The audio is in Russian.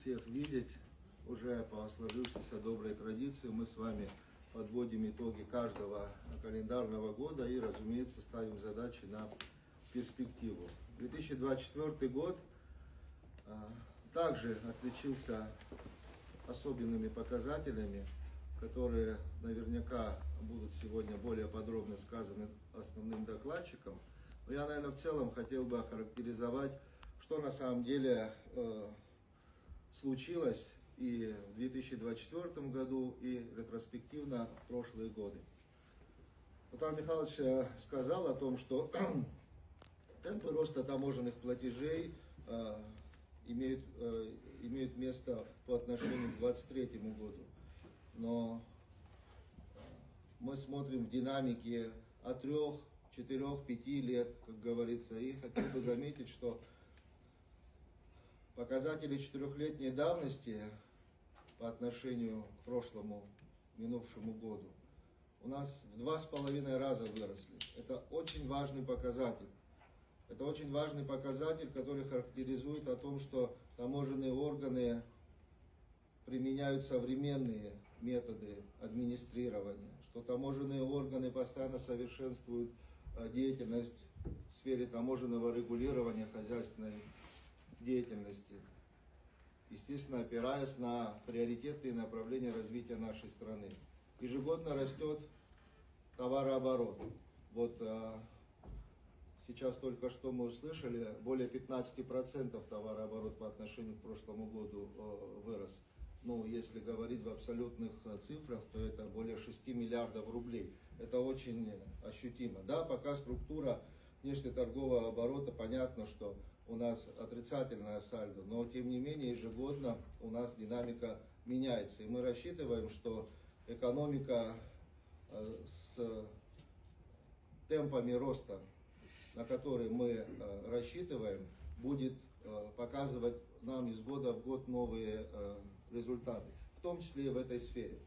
всех видеть. Уже по сложившейся доброй традиции мы с вами подводим итоги каждого календарного года и, разумеется, ставим задачи на перспективу. 2024 год также отличился особенными показателями, которые наверняка будут сегодня более подробно сказаны основным докладчиком. Но я, наверное, в целом хотел бы охарактеризовать, что на самом деле случилось и в 2024 году, и ретроспективно в прошлые годы. Петр Михайлович сказал о том, что темпы роста таможенных платежей имеют место по отношению к 2023 году. Но мы смотрим в динамике от 3, 4, 5 лет, как говорится, и хотел бы заметить, что показатели 4-летней давности по отношению к прошлому, минувшему году у нас в 2,5 раза выросли. Это очень важный показатель. Это очень важный показатель, который характеризует о том, что таможенные органы применяют современные методы администрирования, что таможенные органы постоянно совершенствуют деятельность в сфере таможенного регулирования хозяйственной деятельности, естественно, опираясь на приоритетные направления развития нашей страны. Ежегодно растет товарооборот. Вот сейчас только что мы услышали, более 15% товарооборот по отношению к прошлому году вырос. Ну, если говорить в абсолютных цифрах, то это более 6 миллиардов рублей. Это очень ощутимо. Да, пока структура внешнеторгового оборота, понятно, что у нас отрицательная сальдо, но тем не менее ежегодно у нас динамика меняется. И мы рассчитываем, что экономика с темпами роста, на которые мы рассчитываем, будет показывать нам из года в год новые результаты, в том числе и в этой сфере.